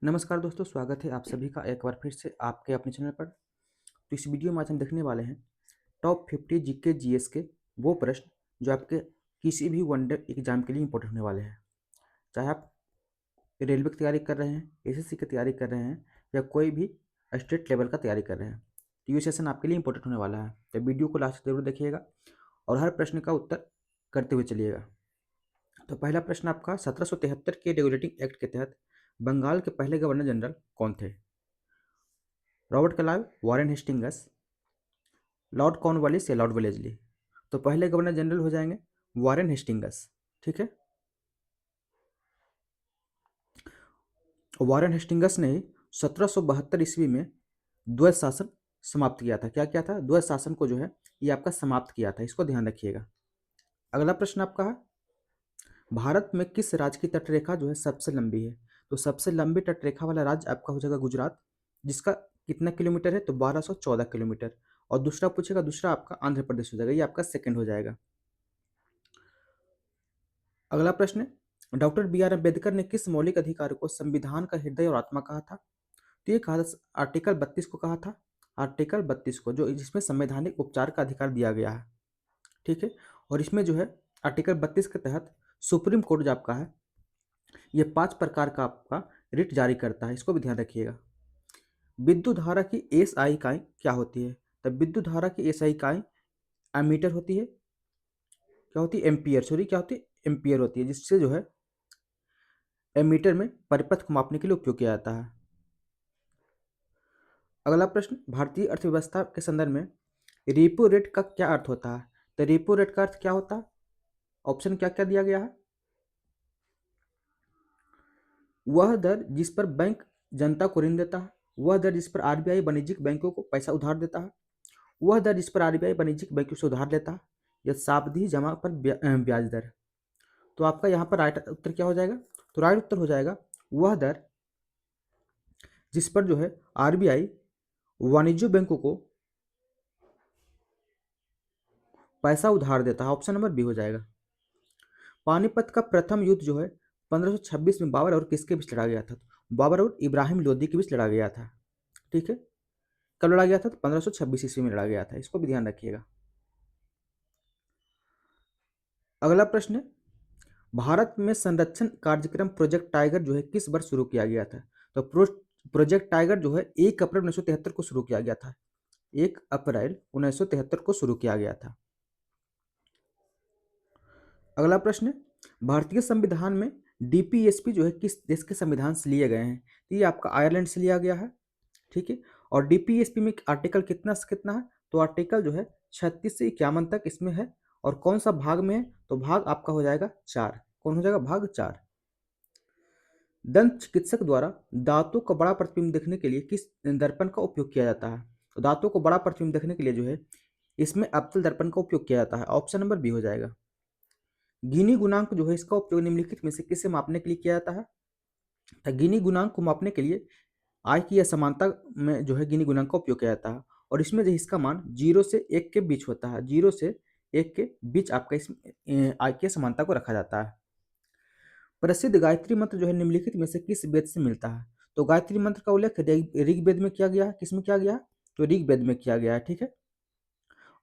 नमस्कार दोस्तों, स्वागत है आप सभी का एक बार फिर से आपके अपने चैनल पर। तो इस वीडियो में आज हम देखने वाले हैं टॉप 50 जीके जीएस के वो प्रश्न जो आपके किसी भी वनडे एग्जाम के लिए इंपॉर्टेंट होने वाले हैं। चाहे आप रेलवे की तैयारी कर रहे हैं, एसएससी की तैयारी कर रहे हैं या कोई भी स्टेट लेवल का तैयारी कर रहे हैं, तो ये सेशन आपके लिए इंपॉर्टेंट होने वाला है। तो वीडियो को लास्ट तक जरूर देखिएगा और हर प्रश्न का उत्तर करते हुए चलिएगा। तो पहला प्रश्न आपका 1773 के रेगुलेटिंग एक्ट के तहत बंगाल के पहले गवर्नर जनरल कौन थे? Robert Clive, Warren Hastings, Lord Cornwallis या लॉर्ड वेलेस्ली? तो पहले गवर्नर जनरल हो जाएंगे वॉरेन हेस्टिंगस। ठीक है, वॉरेन हेस्टिंगस ने 1772 ईस्वी में द्वैत शासन समाप्त किया था। क्या किया था? द्वैत शासन को जो है ये आपका समाप्त किया था, इसको ध्यान रखिएगा। अगला प्रश्न आपका है, भारत में किस राज्य की तटरेखा जो है सबसे लंबी है? तो सबसे लंबी तटरेखा वाला राज्य आपका हो जाएगा गुजरात, जिसका कितना किलोमीटर है? तो 1214 किलोमीटर। और दूसरा पूछेगा, दूसरा आपका आंध्र प्रदेश हो जाएगा, ये आपका सेकंड हो जाएगा। अगला प्रश्न है, डॉक्टर बी आर अम्बेडकर ने किस मौलिक अधिकार को संविधान का हृदय और आत्मा कहा था? तो ये कहा था, आर्टिकल 32 को कहा था। आर्टिकल 32 को, जो जिसमें संवैधानिक उपचार का अधिकार दिया गया है। ठीक है, और इसमें जो है आर्टिकल 32 के तहत सुप्रीम कोर्ट जो आपका है ये 5 प्रकार का आपका रिट जारी करता है, इसको भी ध्यान रखिएगा। विद्युत धारा की एसआई इकाई क्या होती है? तब विद्युत धारा की एसआई इकाई एमीटर होती है। क्या होती है? एम्पियर, सॉरी, क्या होती है? एम्पियर होती है, जिससे जो है एमीटर में परिपथ को मापने के लिए उपयोग किया जाता है। अगला प्रश्न, भारतीय अर्थव्यवस्था के संदर्भ में रेपो रेट का क्या अर्थ होता है? तो रेपो रेट का अर्थ क्या होता है? ऑप्शन क्या क्या दिया गया है? वह दर जिस पर बैंक जनता को ऋण देता है, वह दर जिस पर आरबीआई वाणिज्यिक बैंकों को पैसा उधार देता है, वह दर जिस पर आरबीआई वाणिज्यिक बैंकों से उधार लेता है, या सावधि जमा पर ब्याज दर। तो आपका यहाँ पर राइट उत्तर क्या हो जाएगा? तो राइट उत्तर हो जाएगा वह दर जिस पर जो है आरबीआई वाणिज्य बैंकों को पैसा उधार देता है। ऑप्शन नंबर बी हो जाएगा। पानीपत का प्रथम युद्ध जो है 1526 में बाबर और किसके बीच लड़ा गया था? बाबर और इब्राहिम लोदी के बीच लड़ा गया था। ठीक है, कब लड़ा गया था? तो 1526 ईस्वी में लड़ा गया था, इसको भी ध्यान रखिएगा। अगला प्रश्न है, भारत में संरक्षण कार्यक्रम प्रोजेक्ट टाइगर जो है किस वर्ष शुरू किया गया था? तो प्रोजेक्ट टाइगर जो है 1 अप्रैल 1973 को शुरू किया गया था। 1 अप्रैल 1973 को शुरू किया गया था। अगला प्रश्न है, भारतीय संविधान में डीपीएसपी जो है किस देश के संविधान से लिए गए हैं? ये आपका आयरलैंड से लिया गया है। ठीक है, और डीपीएसपी में आर्टिकल कितना से कितना है? तो आर्टिकल जो है 36 से 51 तक इसमें है। और कौन सा भाग में है? तो भाग आपका हो जाएगा 4। कौन हो जाएगा? भाग 4। दंत चिकित्सक द्वारा दांतों का बड़ा प्रतिबिंब देखने के लिए किस दर्पण का उपयोग किया जाता है? तो दांतों को बड़ा प्रतिबिंब देखने के लिए जो है इसमें अवतल दर्पण का उपयोग किया जाता है। ऑप्शन नंबर बी हो जाएगा। गिनी गुणांक जो है इसका उपयोग निम्नलिखित में से किसे मापने के लिए किया जाता है? तो गिनी गुणांक को मापने के लिए आय की असमानता में जो है गिनी गुणांक का उपयोग किया जाता है। और इसमें जो इसका मान 0 से 1 के बीच होता है। 0 से 1 के बीच आपका इस आय की असमानता को रखा जाता है। प्रसिद्ध गायत्री मंत्र जो है निम्नलिखित में से किस वेद से मिलता है? तो गायत्री मंत्र का उल्लेख ऋग्वेद में किया गया है। किस में किया गया है? तो ऋग्वेद में किया गया है। ठीक है,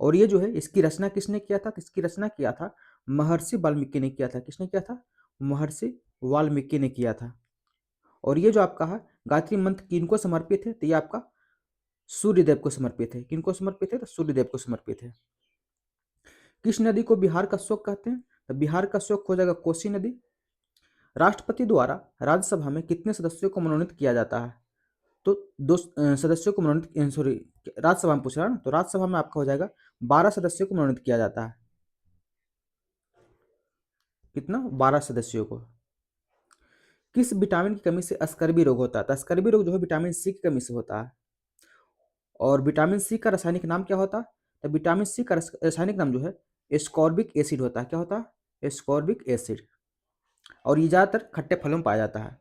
और ये जो है इसकी रचना किसने किया था? तो इसकी रचना किया था महर्षि वाल्मीकि ने किया था। किसने किया था? महर्षि वाल्मीकि ने किया था। और ये जो आपका है गायत्री मंत्र किनको समर्पित है? तो ये आपका सूर्यदेव को समर्पित है। किनको समर्पित है? तो सूर्यदेव को समर्पित है। किस नदी को बिहार का शोक कहते हैं? तो बिहार का शोक हो जाएगा कोसी नदी। राष्ट्रपति द्वारा राज्यसभा में कितने सदस्यों को मनोनीत किया जाता है? तो दो सदस्यों को मनोनीत, सॉरी, राज्यसभा में पूछ रहा है ना, तो राज्यसभा में आपका हो जाएगा 12 सदस्यों को मनोनीत किया जाता है। कितना? 12 सदस्यों को। किस विटामिन की कमी से स्कर्वी रोग होता है? तो स्कर्वी रोग जो है विटामिन सी की कमी से होता है। और विटामिन सी का रासायनिक नाम क्या होता है? तो विटामिन सी का रासायनिक नाम जो है एस्कॉर्बिक एसिड होता है। क्या होता है? Ascorbic acid. और ये ज्यादातर खट्टे फलों में पाया जाता है।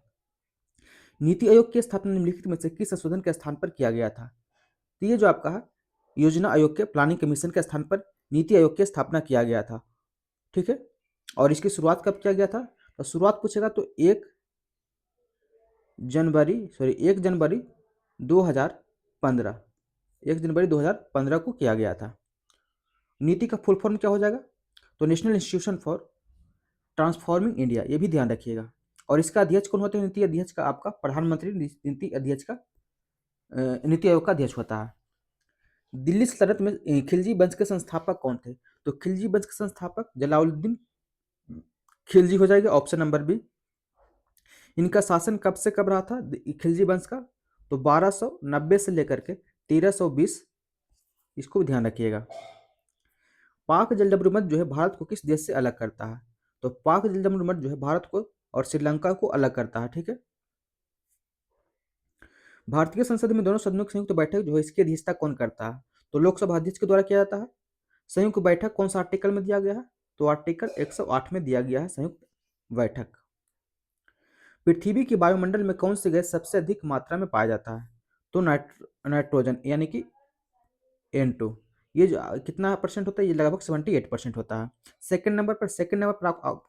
नीति आयोग की स्थापना निम्नलिखित में से किस संशोधन के स्थान पर किया गया था? तो ये जो आपका है योजना आयोग के प्लानिंग कमीशन के स्थान पर नीति आयोग की स्थापना किया गया था। ठीक है, और इसकी शुरुआत कब किया गया था? तो शुरुआत पूछेगा तो 1 1 जनवरी 2015, 1 जनवरी 2015 को किया गया था। नीति का फुल फॉर्म क्या हो जाएगा? तो national institution for transforming India, ये भी ध्यान रखिएगा। और इसका अध्यक्ष कौन होते हैं? नीति अध्यक्ष का आपका प्रधानमंत्री नीति अध्यक्ष का नीति आयोग का अध्यक्ष होता है। दिल्ली सल्तनत में खिलजी वंश के संस्थापक कौन थे? तो खिलजी वंश के संस्थापक जलालुद्दीन खिलजी हो जाएगा, ऑप्शन नंबर बी। इनका शासन कब से कब रहा था खिलजी वंश का? तो 1290 से लेकर के 1320, इसको भी ध्यान रखिएगा। पाक जलजबरुमत जो है भारत को किस देश से अलग करता है? तो पाक जलजबरुमत जो है भारत को और श्रीलंका को अलग करता है, ठीक है। भारतीय संसद में दोनों सदनों की संयुक्त बैठक जो है इसकी अध्यक्षता कौन करता है? तो लोकसभा अध्यक्ष के द्वारा किया जाता है। संयुक्त बैठक कौन सा आर्टिकल में दिया गया है? तो आर्टिकल 108 में दिया गया है संयुक्त बैठक। पृथ्वी की वायुमंडल में कौन सी गैस सबसे अधिक मात्रा में पाया जाता है? तो नाइट्रोजन यानी कि N2। ये जो कितना परसेंट होता है? ये लगभग 78% होता है। सेकंड नंबर पर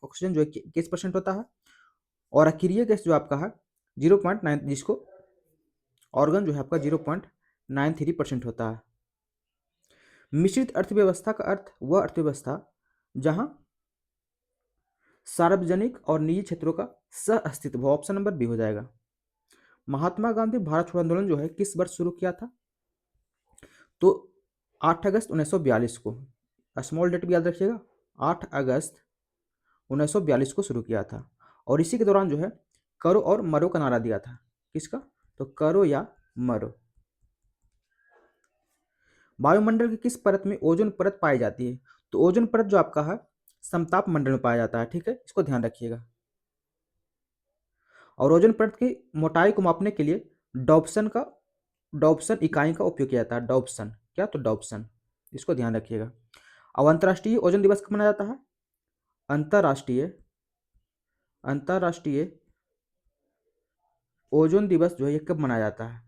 ऑक्सीजन जो है किस परसेंट होता है? और अक्रिय गैस जो आपका है 0.9, जिसको ऑर्गन जो है आपका 0.93% होता है। मिश्रित अर्थव्यवस्था का अर्थ वह अर्थव्यवस्था जहां सार्वजनिक और निजी क्षेत्रों का सह अस्तित्व हो, ऑप्शन नंबर बी हो जाएगा। महात्मा गांधी भारत छोड़ो आंदोलन जो है किस वर्ष शुरू किया था? तो 8 अगस्त 1942 को, स्मॉल डेट भी याद रखिएगा, 8 अगस्त 1942 को शुरू किया था। और इसी के दौरान जो है करो और मरो का नारा दिया था। किसका? तो करो या मरो। वायुमंडल की किस परत में ओजोन परत पाई जाती है? तो ओजोन परत जो आपका है समताप मंडल में पाया जाता है, ठीक है, इसको ध्यान रखिएगा। और ओजोन परत की मोटाई को मापने के लिए डॉप्सन इकाई का उपयोग किया जाता है। डॉप्सन क्या? तो डॉप्सन, इसको ध्यान रखिएगा। अब अंतर्राष्ट्रीय ओजोन दिवस कब मनाया जाता है? अंतर्राष्ट्रीय ओजोन दिवस जो है ये कब मनाया जाता है?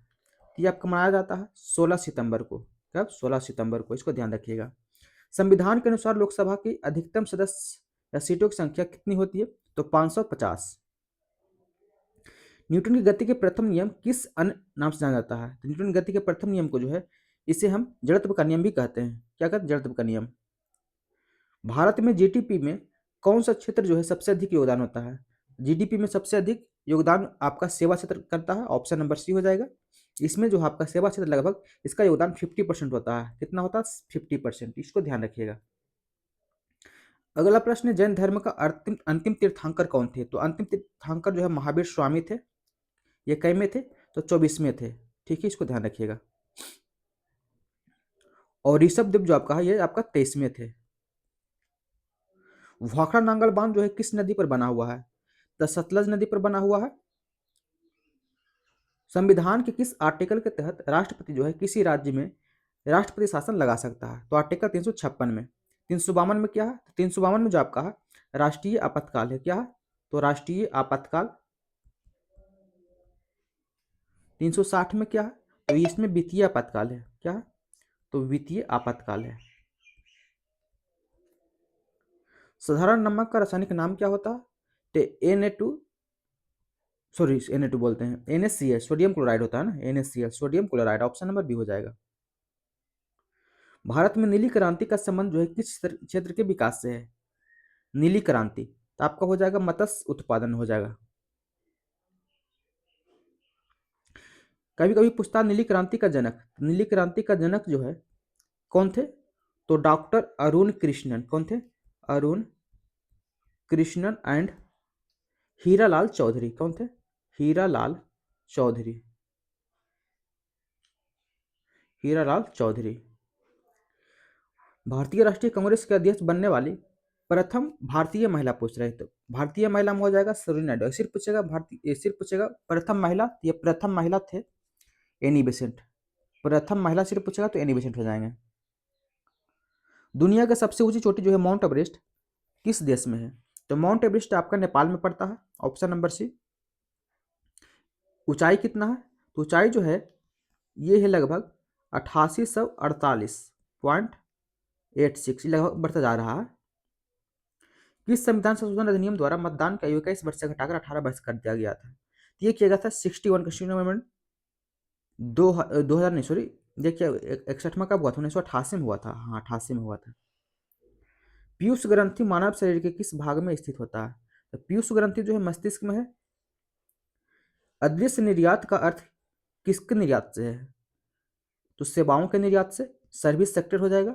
ये आपका मनाया जाता है 16 सितंबर को। कब? 16 सितंबर को, इसको ध्यान रखिएगा। संविधान के अनुसार लोकसभा की अधिकतम सदस्य या सीटों की संख्या कितनी होती है? तो 550। न्यूटन की गति के प्रथम नियम किस अन्य नाम से जाना जाता है? तो न्यूटन की गति के प्रथम नियम को जो है इसे हम जड़त्व का नियम भी कहते हैं। क्या कहते हैं? जड़त्व का नियम। भारत में जीडीपी में कौन सा क्षेत्र जो है सबसे अधिक योगदान होता है? जीडीपी में सबसे अधिक योगदान आपका सेवा क्षेत्र करता है, ऑप्शन नंबर सी हो जाएगा। इसमें जो आपका सेवा क्षेत्र लगभग इसका योगदान 50% होता है। कितना होता है? 50%, इसको ध्यान रखिएगा। अगला प्रश्न है, जैन धर्म का अंतिम तीर्थंकर कौन थे? तो अंतिम तीर्थंकर जो है महावीर स्वामी थे। ये कई में थे? तो 24वें थे, ठीक है, इसको ध्यान रखिएगा। और ऋषभ देव जो आपका है ये आपका 23वें थे। भाखड़ा नांगल बांध जो है किस नदी पर बना हुआ है? तो सतलज नदी पर बना हुआ है। संविधान के किस आर्टिकल के तहत राष्ट्रपति जो है किसी राज्य में राष्ट्रपति शासन लगा सकता है? तो आर्टिकल 356 में। 352 में क्या है? 352 में जो आपका है राष्ट्रीय आपातकाल है। क्या है? तो राष्ट्रीय आपातकाल। 360 में क्या है? तो इसमें वित्तीय आपातकाल है। क्या है? तो वित्तीय आपातकाल है। साधारण नमक का रासायनिक नाम क्या होता है? तो Na2 बोलते हैं, NaCl सोडियम क्लोराइड होता है ना, NaCl sodium chloride, option number B हो जाएगा। भारत में नीली क्रांति का संबंध जो है किस क्षेत्र के विकास से है? नीली क्रांति तो आपका हो जाएगा मत्स्य उत्पादन हो जाएगा। कभी कभी पूछता है नीली क्रांति का जनक। नीली क्रांति का जनक जो है कौन थे? तो डॉक्टर अरुण कृष्णन। कौन थे? अरुण कृष्णन एंड हीरालाल चौधरी। कौन थे? हीरालाल चौधरी। हीरालाल चौधरी। भारतीय राष्ट्रीय कांग्रेस के अध्यक्ष बनने वाली प्रथम भारतीय महिला पूछ रहे थे। भारतीय महिला में हो जाएगा सरोजिनी नायडू। सिर्फ पूछेगा भारतीय, सिर्फ पूछेगा प्रथम महिला, ये प्रथम महिला थे एनी बेसेंट। प्रथम महिला सिर्फ पूछेगा तो एनी बेसेंट हो जाएंगे। दुनिया की सबसे ऊंची चोटी जो है माउंट एवरेस्ट किस देश में है? तो माउंट एवरेस्ट आपका नेपाल में पड़ता है, ऑप्शन नंबर सी। ऊंचाई कितना है? तो ऊंचाई जो है ये है लगभग 8848.86, लगभग बढ़ता जा रहा है। किस संविधान संशोधन अधिनियम द्वारा मतदान की आयु 21 वर्ष से घटाकर 18 वर्ष कर दिया गया था? ये किया गया था 61 कॉन्स्टिट्यूशन अमेंडमेंट। 2000 नहीं, सॉरी, देखिए 61वां कब हुआ था? 1988 में हुआ था। हाँ, 88 में हुआ था। पीयूष ग्रंथि मानव शरीर के किस भाग में स्थित होता है? तो पीयूष ग्रंथि जो है मस्तिष्क में है। अदृश्य निर्यात का अर्थ किसके निर्यात से है? तो सेवाओं के निर्यात से, सर्विस सेक्टर हो जाएगा।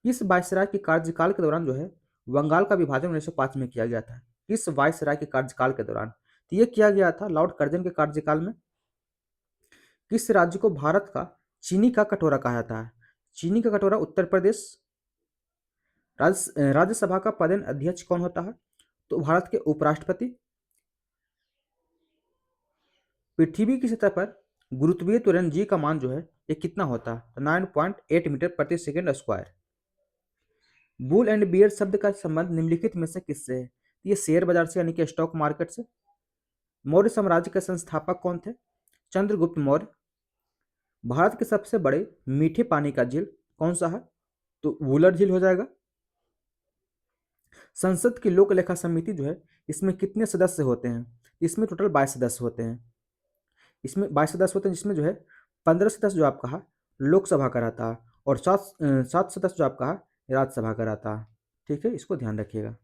किस वायसराय के कार्यकाल के दौरान जो है बंगाल का विभाजन 1905 में किया गया था? किस वायसराय के कार्यकाल के दौरान? तो ये किया गया था लॉर्ड कर्जन के कार्यकाल में। किस राज्य को भारत का चीनी का कटोरा कहा जाता है? चीनी का कटोरा उत्तर प्रदेश। राज्यसभा का पदेन अध्यक्ष कौन होता है? तो भारत के उपराष्ट्रपति। पृथ्वी की सतह पर गुरुत्वीय त्वरण जी का मान जो है ये कितना होता है? तो 9.8 मीटर प्रति second square. Bull and bear शब्द का संबंध निम्नलिखित में से किससे है? ये शेयर बाजार से, यानी कि स्टॉक मार्केट से। मौर्य साम्राज्य के संस्थापक कौन थे? चंद्रगुप्त मौर्य। भारत के सबसे बड़े मीठे पानी का झील कौन सा है? तो वुलर झील हो जाएगा। संसद की लोक लेखा समिति जो है इसमें कितने सदस्य होते हैं? इसमें टोटल 22 सदस्य होते हैं। इसमें 22 सदस्य होते हैं, जिसमें जो है 15 सदस्य जो आप कहा लोकसभा का रहता है, और 7 सदस्य जो आप कहा राज्यसभा का रहता है। ठीक है, इसको ध्यान रखिएगा।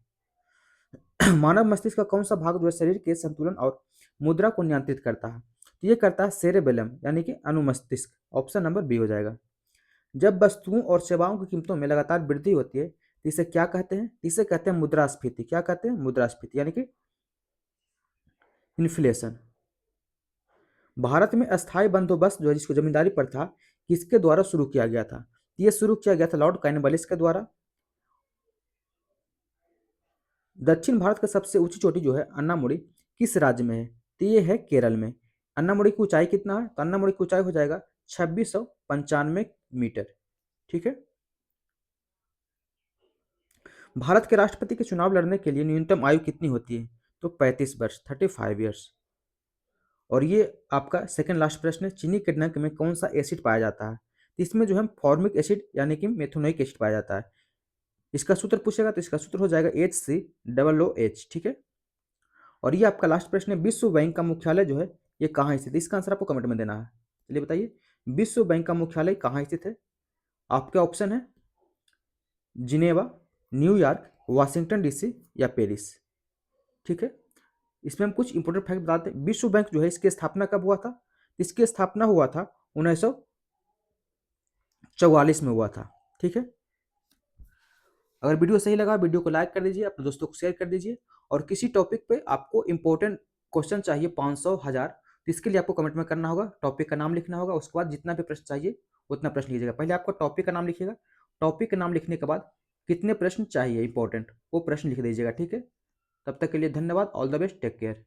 मानव मस्तिष्क का कौन सा भाग जो है शरीर के संतुलन और मुद्रा को नियंत्रित करता है? तो ये करता है सेरेबेलम, यानी कि अनुमस्तिष्क। ऑप्शन नंबर बी हो जाएगा। जब वस्तुओं और सेवाओं की कीमतों में लगातार वृद्धि होती है तो इसे क्या कहते हैं? इसे कहते हैं मुद्रास्फीति। क्या कहते हैं? मुद्रास्फीति, यानी कि इन्फ्लेशन। भारत में अस्थायी बंदोबस्त जो है जिसको जमींदारी पर था, किसके द्वारा शुरू किया गया था? ये शुरू किया गया था लॉर्ड कॉर्नवालिस के द्वारा। दक्षिण भारत का सबसे ऊंची चोटी जो है अन्नामुडी किस राज्य में है? तो ये है केरल में। अन्नामुडी की ऊंचाई कितना है? तो अन्नामुडी की ऊंचाई हो जाएगा 2695 मीटर। ठीक है। भारत के राष्ट्रपति के चुनाव लड़ने के लिए न्यूनतम आयु कितनी होती है? तो 35 वर्ष, 35 ईयर्स। और ये आपका सेकंड लास्ट प्रश्न है, चीनी के नमक में कौन सा एसिड पाया जाता है? तो इसमें जो है फॉर्मिक एसिड यानी कि मेथोनोइक एसिड पाया जाता है। इसका सूत्र पूछेगा तो इसका सूत्र हो जाएगा HCOOH। ठीक है। और ये आपका लास्ट प्रश्न है, विश्व बैंक का मुख्यालय जो है ये कहाँ स्थित है? इसका आंसर आपको कमेंट में देना है। चलिए बताइए, विश्व बैंक का मुख्यालय कहाँ स्थित है? आपके ऑप्शन है जिनेवा, न्यूयॉर्क, वाशिंगटन डीसी या पेरिस। ठीक है। इसमें हम कुछ इंपोर्टेंट फैक्ट बताते हैं। विश्व बैंक जो है इसकी स्थापना कब हुआ था? इसकी स्थापना हुआ था 1944 में हुआ था। ठीक है। अगर वीडियो सही लगा वीडियो को लाइक कर दीजिए, अपने दोस्तों को शेयर कर दीजिए। और किसी टॉपिक पे आपको इंपॉर्टेंट क्वेश्चन चाहिए 500, 1000, तो इसके लिए आपको कमेंट में करना होगा, टॉपिक का नाम लिखना होगा। उसके बाद जितना भी प्रश्न चाहिए उतना प्रश्न लीजिएगा। पहले आपको टॉपिक का नाम लिखिएगा, टॉपिक का नाम लिखने के बाद कितने प्रश्न चाहिए इंपॉर्टेंट वो प्रश्न लिख दीजिएगा। ठीक है। तब तक के लिए धन्यवाद। All the best, take care.